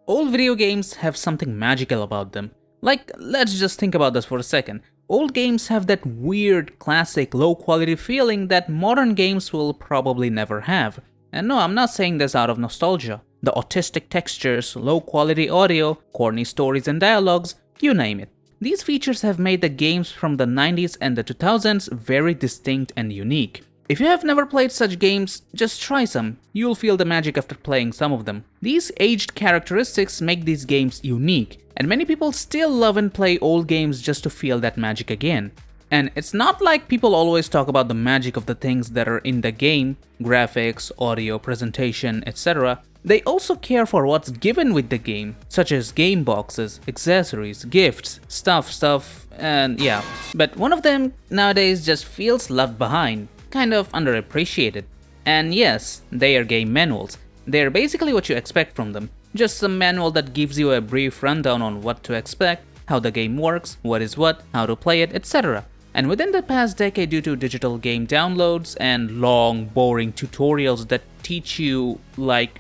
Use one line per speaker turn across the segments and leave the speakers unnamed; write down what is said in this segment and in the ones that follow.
Old video games have something magical about them. Like, let's just think about this for a second. Old games have that weird, classic, low-quality feeling that modern games will probably never have. And no, I'm not saying this out of nostalgia. The autistic textures, low-quality audio, corny stories and dialogues, you name it. These features have made the games from the 90s and the 2000s very distinct and unique. If you have never played such games, just try some. You'll feel the magic after playing some of them. These aged characteristics make these games unique, and many people still love and play old games just to feel that magic again. And it's not like people always talk about the magic of the things that are in the game, graphics, audio, presentation, etc. They also care for what's given with the game, such as game boxes, accessories, gifts, stuff, and yeah. But one of them nowadays just feels left behind, kind of underappreciated. And yes, they are game manuals. They're basically what you expect from them. Just some manual that gives you a brief rundown on what to expect, how the game works, what is what, how to play it, etc. And within the past decade, due to digital game downloads and long, boring tutorials that teach you, like,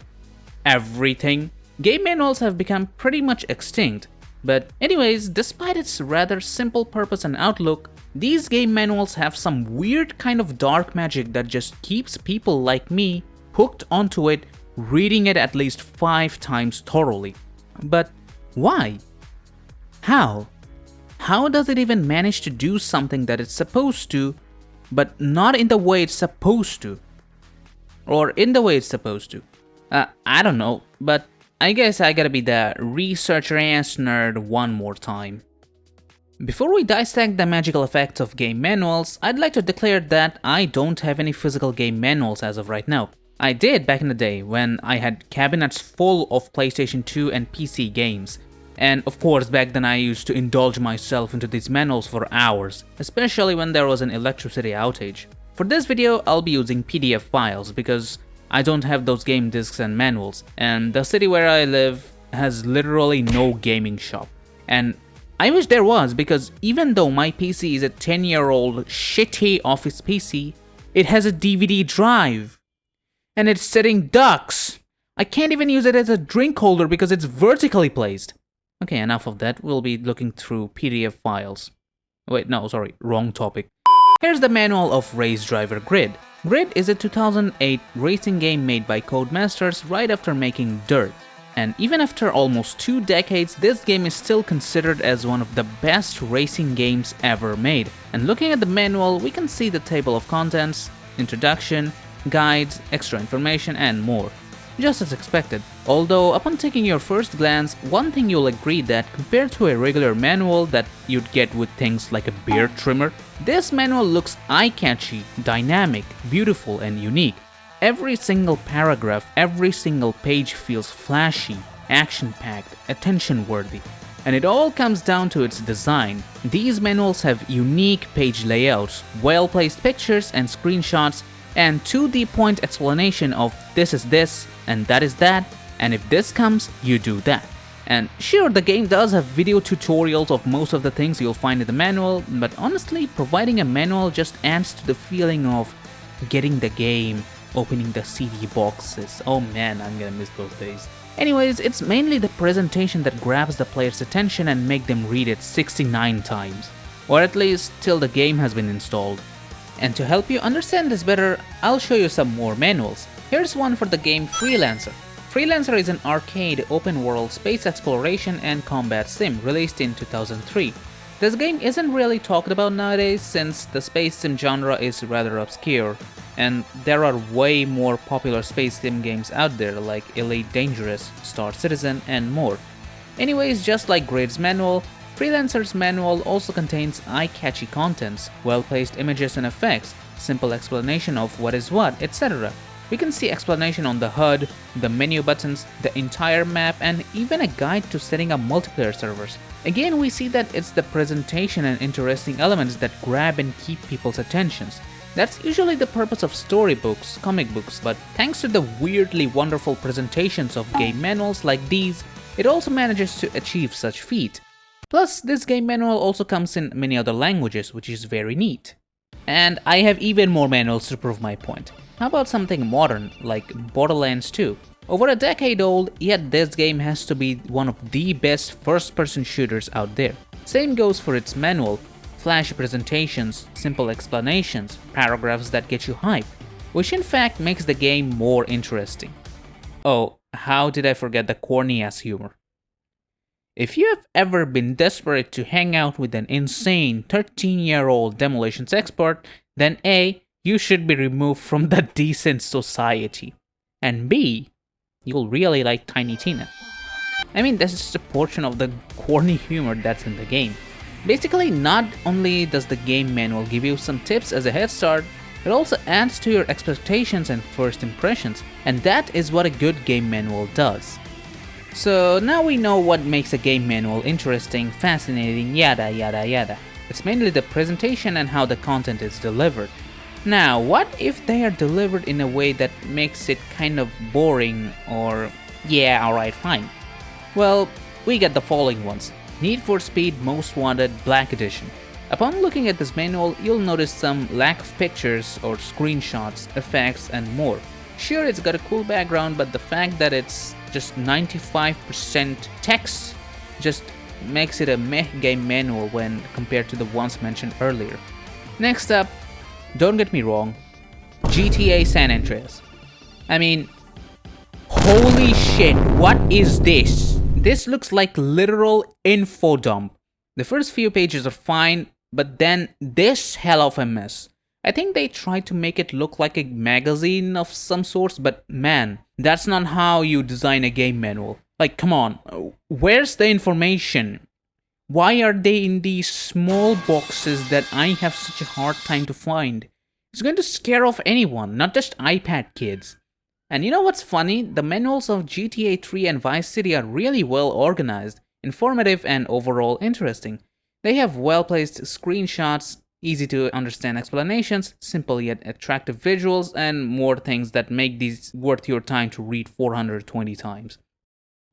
everything, game manuals have become pretty much extinct. But anyways, despite its rather simple purpose and outlook, these game manuals have some weird kind of dark magic that just keeps people like me hooked onto it, reading it at least 5 times thoroughly. But why? How? How does it even manage to do something that it's supposed to, but not in the way it's supposed to? Or in the way it's supposed to? I don't know, but I guess I gotta be the researcher-ass nerd one more time. Before we dissect the magical effects of game manuals, I'd like to declare that I don't have any physical game manuals as of right now. I did back in the day when I had cabinets full of PlayStation 2 and PC games. And of course, back then I used to indulge myself into these manuals for hours, especially when there was an electricity outage. For this video, I'll be using PDF files because I don't have those game discs and manuals, and the city where I live has literally no gaming shop. And I wish there was, because even though my PC is a 10-year-old shitty office PC, it has a DVD drive. And it's sitting ducks. I can't even use it as a drink holder because it's vertically placed. Okay, enough of that. We'll be looking through PDF files. Wait, no, sorry, wrong topic. Here's the manual of Race Driver Grid. Grid is a 2008 racing game made by Codemasters right after making Dirt. And even after almost 2 decades, this game is still considered as one of the best racing games ever made. And looking at the manual, we can see the table of contents, introduction, guides, extra information, and more. Just as expected. Although, upon taking your first glance, one thing you'll agree that compared to a regular manual that you'd get with things like a beard trimmer, this manual looks eye-catchy, dynamic, beautiful, and unique. Every single paragraph, every single page feels flashy, action-packed, attention-worthy. And it all comes down to its design. These manuals have unique page layouts, well-placed pictures and screenshots, and to-the-point explanation of this is this, and that is that, and if this comes, you do that. And sure, the game does have video tutorials of most of the things you'll find in the manual, but honestly, providing a manual just adds to the feeling of getting the game, opening the CD boxes. Oh man, I'm gonna miss those days. Anyways, it's mainly the presentation that grabs the player's attention and make them read it 69 times. Or at least till the game has been installed. And to help you understand this better, I'll show you some more manuals. Here's one for the game Freelancer. Freelancer is an arcade, open-world space exploration and combat sim released in 2003. This game isn't really talked about nowadays since the space sim genre is rather obscure, and there are way more popular space sim games out there like Elite Dangerous, Star Citizen, and more. Anyways, just like Grid's manual, Freelancer's manual also contains eye-catchy contents, well-placed images and effects, simple explanation of what is what, etc. We can see explanation on the HUD, the menu buttons, the entire map, and even a guide to setting up multiplayer servers. Again, we see that it's the presentation and interesting elements that grab and keep people's attentions. That's usually the purpose of storybooks, comic books, but thanks to the weirdly wonderful presentations of game manuals like these, it also manages to achieve such feat. Plus, this game manual also comes in many other languages, which is very neat. And I have even more manuals to prove my point. How about something modern, like Borderlands 2? Over a decade old, yet this game has to be one of the best first-person shooters out there. Same goes for its manual, flashy presentations, simple explanations, paragraphs that get you hyped, which in fact makes the game more interesting. Oh, how did I forget the corny-ass humor? If you have ever been desperate to hang out with an insane 13-year-old demolitions expert, then A, you should be removed from the decent society, and B, you'll really like Tiny Tina. I mean, that's just a portion of the corny humor that's in the game. Basically, not only does the game manual give you some tips as a head start, it also adds to your expectations and first impressions, and that is what a good game manual does. So now we know what makes a game manual interesting, fascinating, yada yada yada. It's mainly the presentation and how the content is delivered. Now, what if they are delivered in a way that makes it kind of boring or yeah, alright, fine. Well, we get the following ones. Need for Speed Most Wanted Black Edition. Upon looking at this manual, you'll notice some lack of pictures or screenshots, effects, and more. Sure, it's got a cool background, but the fact that it's just 95% text just makes it a meh game manual when compared to the ones mentioned earlier. Next up, don't get me wrong, GTA San Andreas. I mean, holy shit, what is this? This looks like literal info dump. The first few pages are fine, but then this hell of a mess. I think they tried to make it look like a magazine of some sort, but man, that's not how you design a game manual. Like, come on, where's the information? Why are they in these small boxes that I have such a hard time to find? It's going to scare off anyone, not just iPad kids. And you know what's funny? The manuals of GTA 3 and Vice City are really well organized, informative, and overall interesting. They have well-placed screenshots, easy to understand explanations, simple yet attractive visuals, and more things that make these worth your time to read 420 times.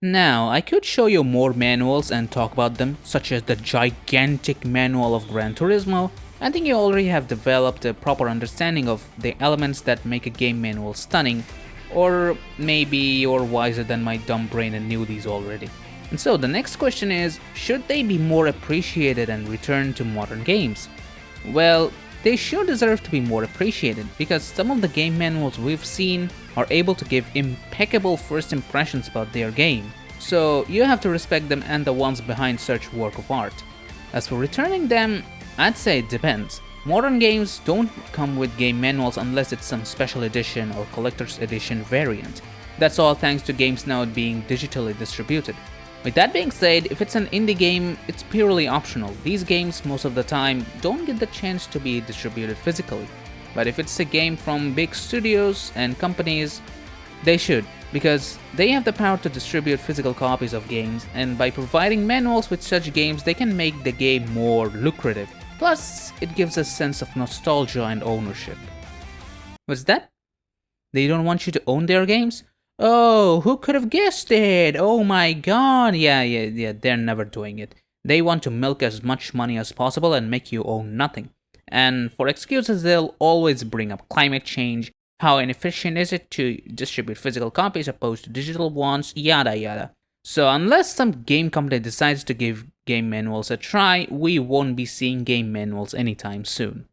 Now, I could show you more manuals and talk about them, such as the gigantic manual of Gran Turismo. I think you already have developed a proper understanding of the elements that make a game manual stunning, or maybe you're wiser than my dumb brain and knew these already. And so the next question is, should they be more appreciated and returned to modern games? Well, they sure deserve to be more appreciated, because some of the game manuals we've seen are able to give impeccable first impressions about their game, so you have to respect them and the ones behind such work of art. As for returning them, I'd say it depends. Modern games don't come with game manuals unless it's some special edition or collector's edition variant. That's all thanks to games now being digitally distributed. With that being said, if it's an indie game, it's purely optional. These games, most of the time, don't get the chance to be distributed physically. But if it's a game from big studios and companies, they should, because they have the power to distribute physical copies of games, and by providing manuals with such games, they can make the game more lucrative. Plus, it gives a sense of nostalgia and ownership. What's that? They don't want you to own their games? Oh, who could have guessed it? Oh my god, yeah, they're never doing it. They want to milk as much money as possible and make you own nothing. And for excuses, they'll always bring up climate change, how inefficient is it to distribute physical copies opposed to digital ones, yada yada. So unless some game company decides to give game manuals a try, we won't be seeing game manuals anytime soon.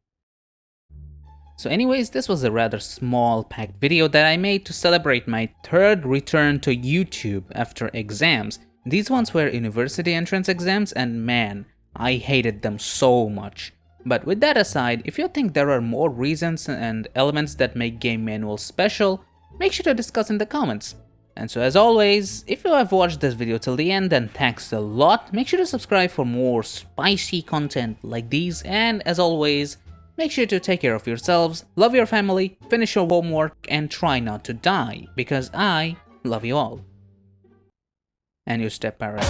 So anyways, this was a rather small packed video that I made to celebrate my third return to YouTube after exams. These ones were university entrance exams and man, I hated them so much. But with that aside, if you think there are more reasons and elements that make game manuals special, make sure to discuss in the comments. And so as always, if you have watched this video till the end, then thanks a lot. Make sure to subscribe for more spicy content like these, and as always, make sure to take care of yourselves, love your family, finish your homework, and try not to die, because I love you all. And you step parrot.